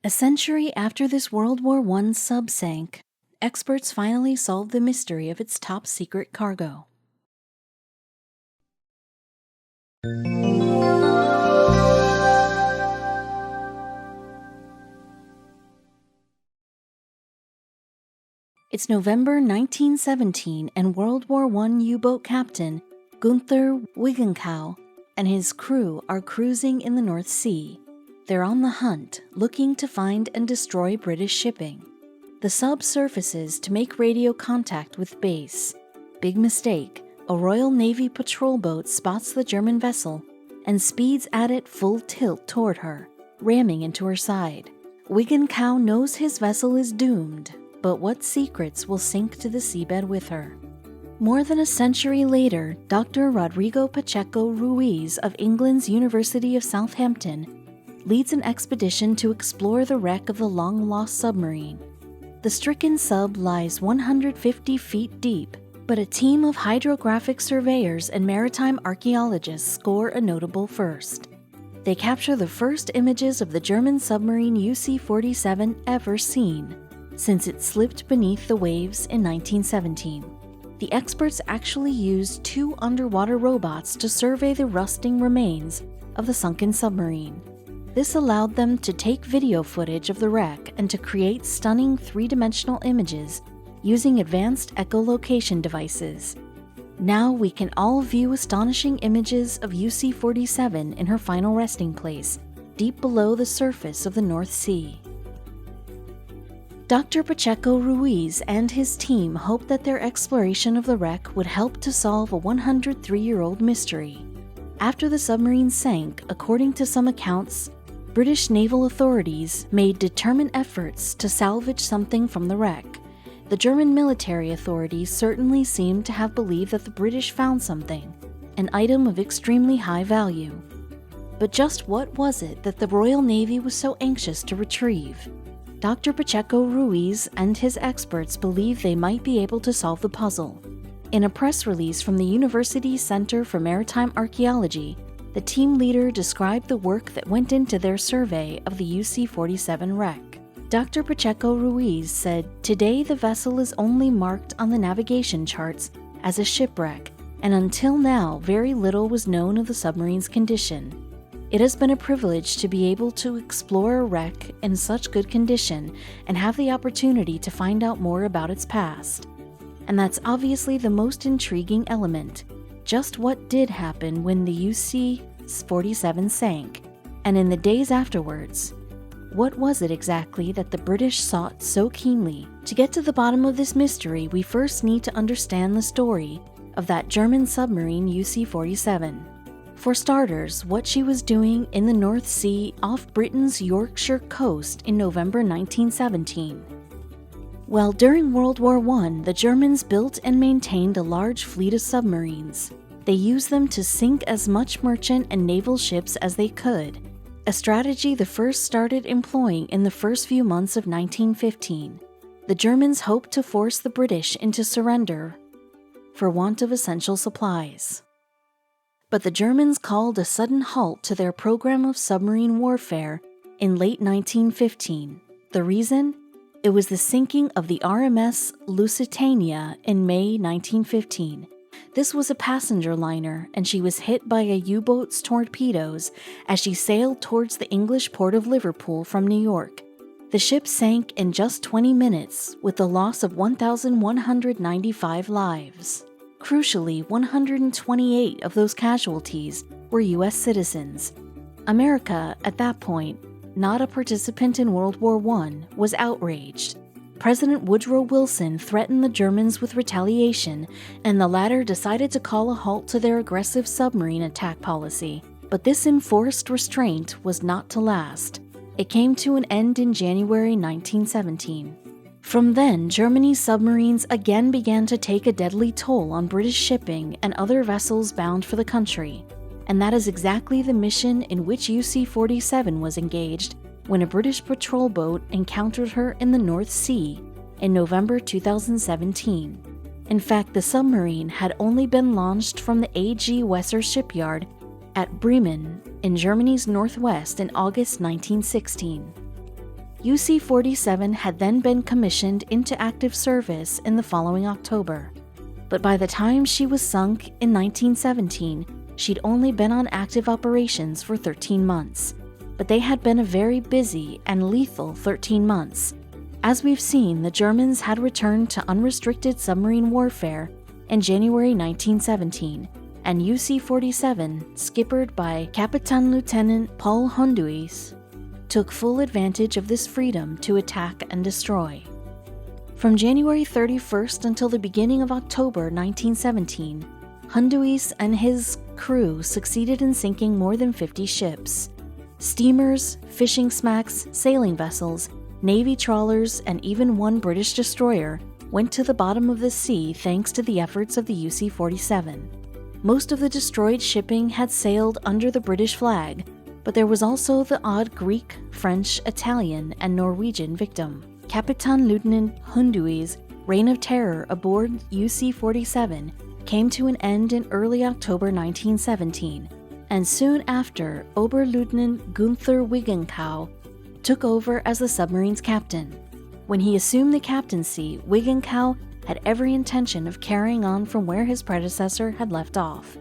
A century after this World War I sub sank, experts finally solved the mystery of its top-secret cargo. It's November 1917, and World War I U-boat captain Günther Wigankow and his crew are cruising in the North Sea. They're on the hunt, looking to find and destroy British shipping. The sub surfaces to make radio contact with base. Big mistake, a Royal Navy patrol boat spots the German vessel and speeds at it full tilt toward her, ramming into her side. Wigankow knows his vessel is doomed, but what secrets will sink to the seabed with her? More than a century later, Dr. Rodrigo Pacheco-Ruiz of England's University of Southampton leads an expedition to explore the wreck of the long-lost submarine. The stricken sub lies 150 feet deep, but a team of hydrographic surveyors and maritime archaeologists score a notable first. They capture the first images of the German submarine UC-47 ever seen, since it slipped beneath the waves in 1917. The experts actually used 2 underwater robots to survey the rusting remains of the sunken submarine. This allowed them to take video footage of the wreck and to create stunning 3-dimensional images using advanced echolocation devices. Now we can all view astonishing images of UC-47 in her final resting place, deep below the surface of the North Sea. Dr. Pacheco-Ruiz and his team hoped that their exploration of the wreck would help to solve a 103-year-old mystery. After the submarine sank, according to some accounts, British naval authorities made determined efforts to salvage something from the wreck. The German military authorities certainly seemed to have believed that the British found something, an item of extremely high value. But just what was it that the Royal Navy was so anxious to retrieve? Dr. Pacheco-Ruiz and his experts believe they might be able to solve the puzzle. In a press release from the University Center for Maritime Archaeology, the team leader described the work that went into their survey of the UC-47 wreck. Dr. Pacheco-Ruiz said, "Today the vessel is only marked on the navigation charts as a shipwreck, and until now very little was known of the submarine's condition. It has been a privilege to be able to explore a wreck in such good condition and have the opportunity to find out more about its past. And that's obviously the most intriguing element. Just what did happen when the UC-47 sank, and in the days afterwards? What was it exactly that the British sought so keenly? To get to the bottom of this mystery, we first need to understand the story of that German submarine UC-47. For starters, what she was doing in the North Sea off Britain's Yorkshire coast in November 1917. Well, during World War I, the Germans built and maintained a large fleet of submarines. They used them to sink as much merchant and naval ships as they could, a strategy the first started employing in the first few months of 1915. The Germans hoped to force the British into surrender for want of essential supplies. But the Germans called a sudden halt to their program of submarine warfare in late 1915. The reason? It was the sinking of the RMS Lusitania in May 1915. This was a passenger liner, and she was hit by a U-boat's torpedoes as she sailed towards the English port of Liverpool from New York. The ship sank in just 20 minutes, with the loss of 1,195 lives. Crucially, 128 of those casualties were U.S. citizens. America, at that point, not a participant in World War I, was outraged. President Woodrow Wilson threatened the Germans with retaliation, and the latter decided to call a halt to their aggressive submarine attack policy. But this enforced restraint was not to last. It came to an end in January 1917. From then, Germany's submarines again began to take a deadly toll on British shipping and other vessels bound for the country. And that is exactly the mission in which UC-47 was engaged when a British patrol boat encountered her in the North Sea in November 2017. In fact, the submarine had only been launched from the A.G. Wesser shipyard at Bremen in Germany's northwest in August 1916. UC-47 had then been commissioned into active service in the following October. But by the time she was sunk in 1917, she'd only been on active operations for 13 months. But they had been a very busy and lethal 13 months. As we've seen, the Germans had returned to unrestricted submarine warfare in January 1917, and UC-47, skippered by Captain Lieutenant Paul Hunduys, took full advantage of this freedom to attack and destroy. From January 31st until the beginning of October 1917, Hunduys and his crew succeeded in sinking more than 50 ships. Steamers, fishing smacks, sailing vessels, Navy trawlers, and even one British destroyer went to the bottom of the sea thanks to the efforts of the UC-47. Most of the destroyed shipping had sailed under the British flag, but there was also the odd Greek, French, Italian, and Norwegian victim. Captain Lieutenant Hunduys' reign of terror aboard UC-47 came to an end in early October 1917, and soon after, Oberleutnant Günther Wigankow took over as the submarine's captain. When he assumed the captaincy, Wigankow had every intention of carrying on from where his predecessor had left off.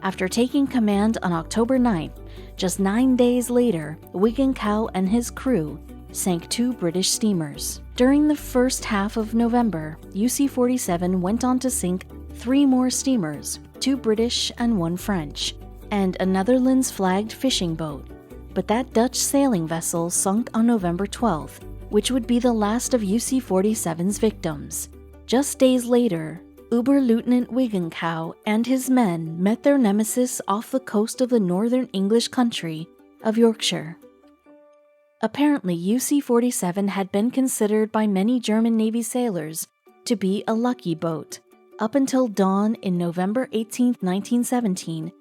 After taking command on October 9th, just 9 days later, Wigankow and his crew sank 2 British steamers. During the first half of November, UC-47 went on to sink 3 more steamers, 2 British and 1 French, and a Netherlands-flagged fishing boat. But that Dutch sailing vessel sunk on November 12th, which would be the last of UC-47's victims. Just days later, Oberleutnant Wigankow and his men met their nemesis off the coast of the northern English country of Yorkshire. Apparently, UC-47 had been considered by many German Navy sailors to be a lucky boat. Up until dawn in November 18, 1917,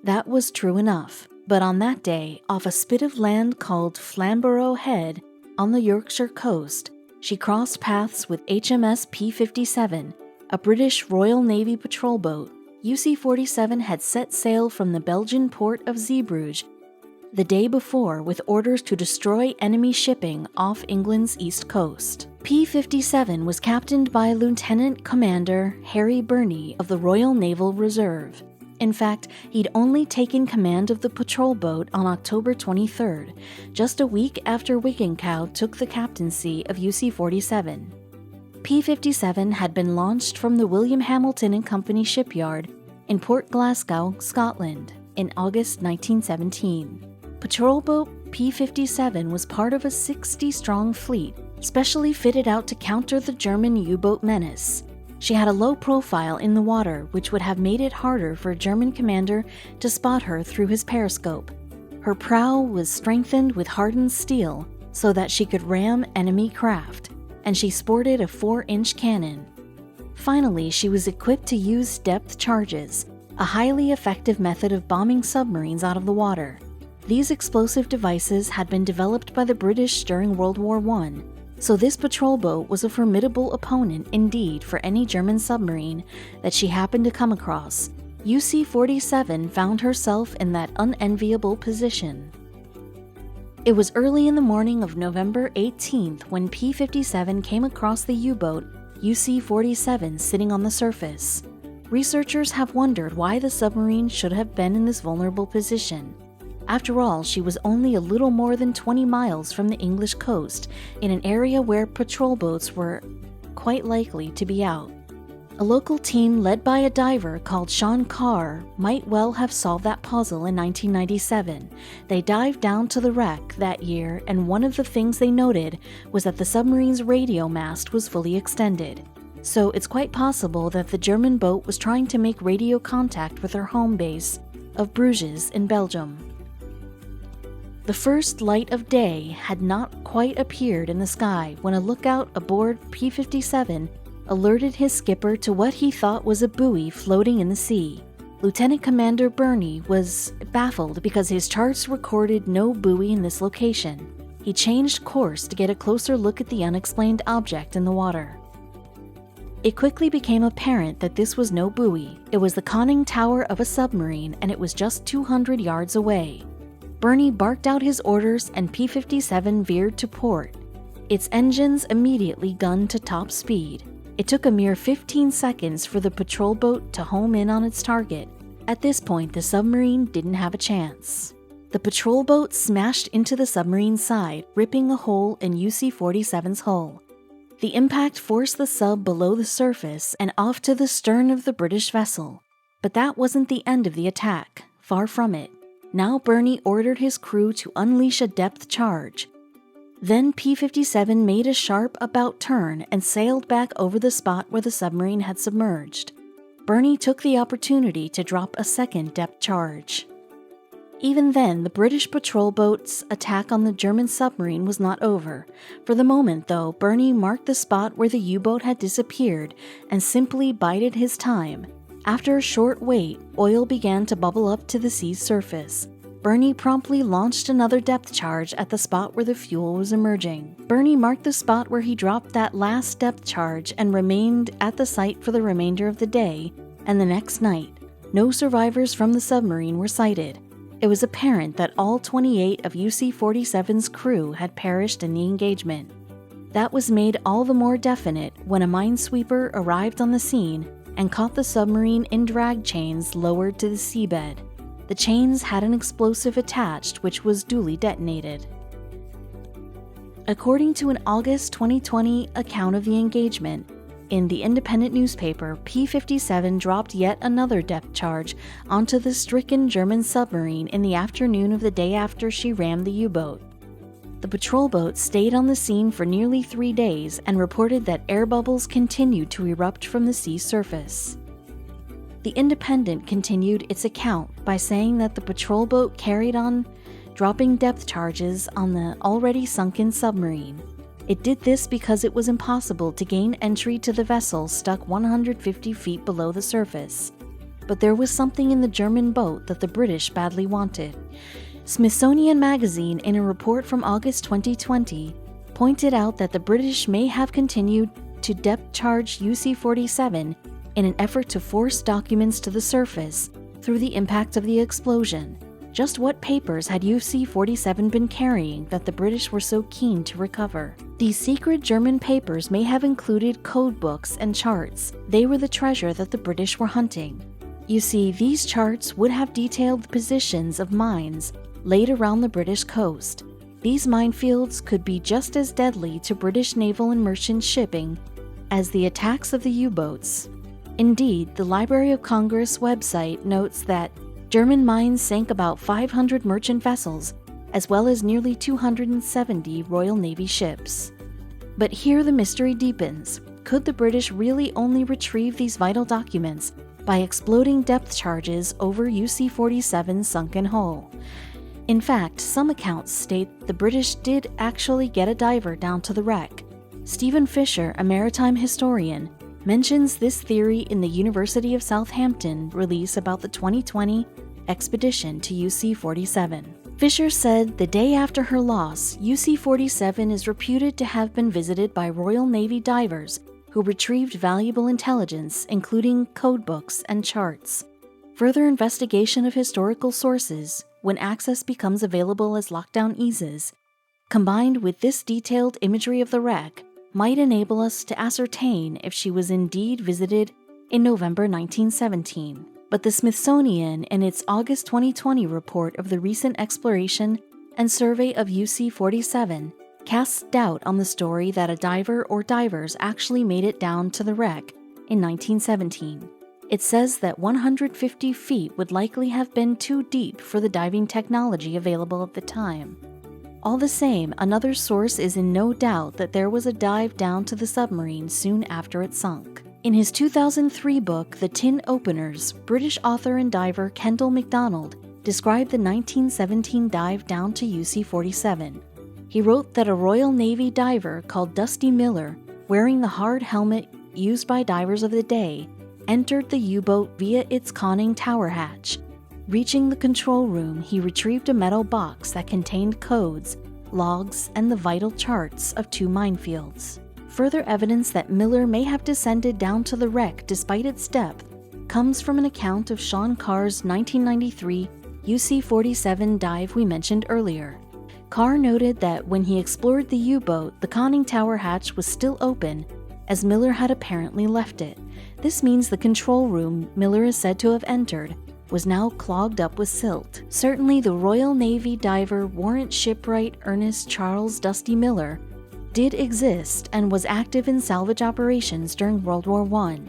that was true enough. But on that day, off a spit of land called Flamborough Head on the Yorkshire coast, she crossed paths with HMS P-57, a British Royal Navy patrol boat. UC-47 had set sail from the Belgian port of Zeebrugge the day before with orders to destroy enemy shipping off England's east coast. P-57 was captained by Lieutenant Commander Harry Burney of the Royal Naval Reserve. In fact, he'd only taken command of the patrol boat on October 23rd, just a week after Wigankow took the captaincy of UC-47. P-57 had been launched from the William Hamilton and Company shipyard in Port Glasgow, Scotland, in August 1917. Patrol boat P-57 was part of a 60-strong fleet, specially fitted out to counter the German U-boat menace. She had a low profile in the water, which would have made it harder for a German commander to spot her through his periscope. Her prow was strengthened with hardened steel so that she could ram enemy craft, and she sported a 4-inch cannon. Finally, she was equipped to use depth charges, a highly effective method of bombing submarines out of the water. These explosive devices had been developed by the British during World War I, so this patrol boat was a formidable opponent indeed for any German submarine that she happened to come across. UC-47 found herself in that unenviable position. It was early in the morning of November 18th when P-57 came across the U-boat UC-47 sitting on the surface. Researchers have wondered why the submarine should have been in this vulnerable position. After all, she was only a little more than 20 miles from the English coast, in an area where patrol boats were quite likely to be out. A local team led by a diver called Sean Carr might well have solved that puzzle in 1997. They dived down to the wreck that year, and one of the things they noted was that the submarine's radio mast was fully extended. So it's quite possible that the German boat was trying to make radio contact with her home base of Bruges in Belgium. The first light of day had not quite appeared in the sky when a lookout aboard P-57 alerted his skipper to what he thought was a buoy floating in the sea. Lieutenant Commander Burney was baffled because his charts recorded no buoy in this location. He changed course to get a closer look at the unexplained object in the water. It quickly became apparent that this was no buoy. It was the conning tower of a submarine, and it was just 200 yards away. Burney barked out his orders and P-57 veered to port. Its engines immediately gunned to top speed. It took a mere 15 seconds for the patrol boat to home in on its target. At this point, the submarine didn't have a chance. The patrol boat smashed into the submarine's side, ripping a hole in UC-47's hull. The impact forced the sub below the surface and off to the stern of the British vessel. But that wasn't the end of the attack, far from it. Now Bernie ordered his crew to unleash a depth charge. Then P-57 made a sharp about turn and sailed back over the spot where the submarine had submerged. Bernie took the opportunity to drop a second depth charge. Even then, the British patrol boat's attack on the German submarine was not over. For the moment, though, Bernie marked the spot where the U-boat had disappeared and simply bided his time. After a short wait, oil began to bubble up to the sea's surface. Bernie promptly launched another depth charge at the spot where the fuel was emerging. Bernie marked the spot where he dropped that last depth charge and remained at the site for the remainder of the day and the next night. No survivors from the submarine were sighted. It was apparent that all 28 of UC-47's crew had perished in the engagement. That was made all the more definite when a minesweeper arrived on the scene and caught the submarine in drag chains lowered to the seabed. The chains had an explosive attached which was duly detonated. According to an August 2020 account of the engagement, in the Independent newspaper, P-57 dropped yet another depth charge onto the stricken German submarine in the afternoon of the day after she rammed the U-boat. The patrol boat stayed on the scene for nearly 3 days and reported that air bubbles continued to erupt from the sea surface. The Independent continued its account by saying that the patrol boat carried on dropping depth charges on the already sunken submarine. It did this because it was impossible to gain entry to the vessel stuck 150 feet below the surface. But there was something in the German boat that the British badly wanted. Smithsonian Magazine, in a report from August 2020, pointed out that the British may have continued to depth charge UC-47 in an effort to force documents to the surface through the impact of the explosion. Just what papers had UC-47 been carrying that the British were so keen to recover? These secret German papers may have included code books and charts. They were the treasure that the British were hunting. You see, these charts would have detailed the positions of mines laid around the British coast. These minefields could be just as deadly to British naval and merchant shipping as the attacks of the U-boats. Indeed, the Library of Congress website notes that German mines sank about 500 merchant vessels, as well as nearly 270 Royal Navy ships. But here the mystery deepens. Could the British really only retrieve these vital documents by exploding depth charges over UC-47's sunken hull? In fact, some accounts state the British did actually get a diver down to the wreck. Stephen Fisher, a maritime historian, mentions this theory in the University of Southampton release about the 2020 expedition to UC-47. Fisher said the day after her loss, UC-47 is reputed to have been visited by Royal Navy divers who retrieved valuable intelligence, including code books and charts. Further investigation of historical sources, when access becomes available as lockdown eases, combined with this detailed imagery of the wreck, might enable us to ascertain if she was indeed visited in November 1917. But the Smithsonian, in its August 2020 report of the recent exploration and survey of UC-47, casts doubt on the story that a diver or divers actually made it down to the wreck in 1917. It says that 150 feet would likely have been too deep for the diving technology available at the time. All the same, another source is in no doubt that there was a dive down to the submarine soon after it sunk. In his 2003 book, The Tin Openers, British author and diver Kendall MacDonald described the 1917 dive down to UC-47. He wrote that a Royal Navy diver called Dusty Miller, wearing the hard helmet used by divers of the day, entered the U-boat via its conning tower hatch. Reaching the control room, he retrieved a metal box that contained codes, logs, and the vital charts of 2 minefields. Further evidence that Miller may have descended down to the wreck despite its depth comes from an account of Sean Carr's 1993 UC-47 dive we mentioned earlier. Carr noted that when he explored the U-boat, the conning tower hatch was still open, as Miller had apparently left it. This means the control room Miller is said to have entered was now clogged up with silt. Certainly the Royal Navy diver Warrant Shipwright Ernest Charles Dusty Miller did exist and was active in salvage operations during World War I,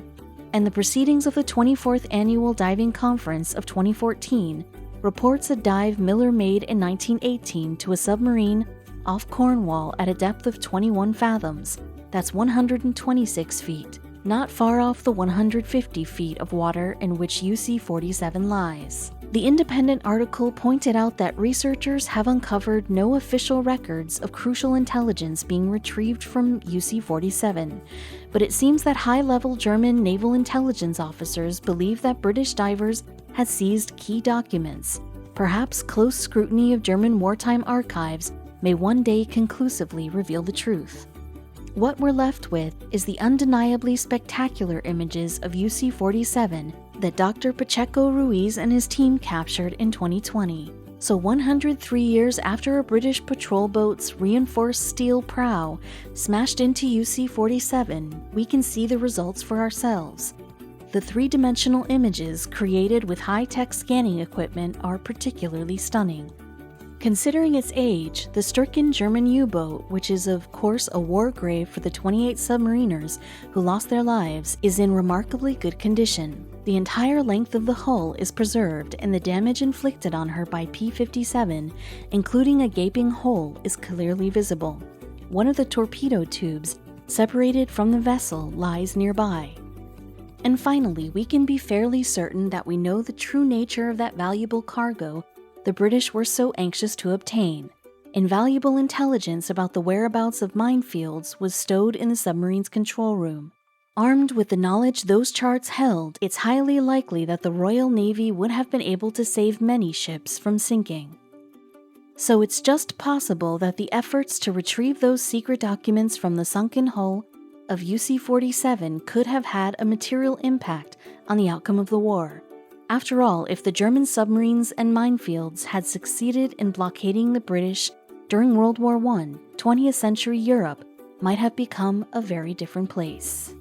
and the proceedings of the 24th Annual Diving Conference of 2014 reports a dive Miller made in 1918 to a submarine off Cornwall at a depth of 21 fathoms, that's 126 feet, not far off the 150 feet of water in which UC-47 lies. The independent article pointed out that researchers have uncovered no official records of crucial intelligence being retrieved from UC-47, but it seems that high-level German naval intelligence officers believe that British divers had seized key documents. Perhaps close scrutiny of German wartime archives may one day conclusively reveal the truth. What we're left with is the undeniably spectacular images of UC-47 that Dr. Pacheco-Ruiz and his team captured in 2020. So 103 years after a British patrol boat's reinforced steel prow smashed into UC-47, we can see the results for ourselves. The three-dimensional images created with high-tech scanning equipment are particularly stunning. Considering its age, the stricken German U-boat, which is of course a war grave for the 28 submariners who lost their lives, is in remarkably good condition. The entire length of the hull is preserved, and the damage inflicted on her by P-57, including a gaping hole, is clearly visible. One of the torpedo tubes, separated from the vessel, lies nearby. And finally, we can be fairly certain that we know the true nature of that valuable cargo the British were so anxious to obtain. Invaluable intelligence about the whereabouts of minefields was stowed in the submarine's control room. Armed with the knowledge those charts held, it's highly likely that the Royal Navy would have been able to save many ships from sinking. So it's just possible that the efforts to retrieve those secret documents from the sunken hull of UC-47 could have had a material impact on the outcome of the war. After all, if the German submarines and minefields had succeeded in blockading the British during World War I, 20th century Europe might have become a very different place.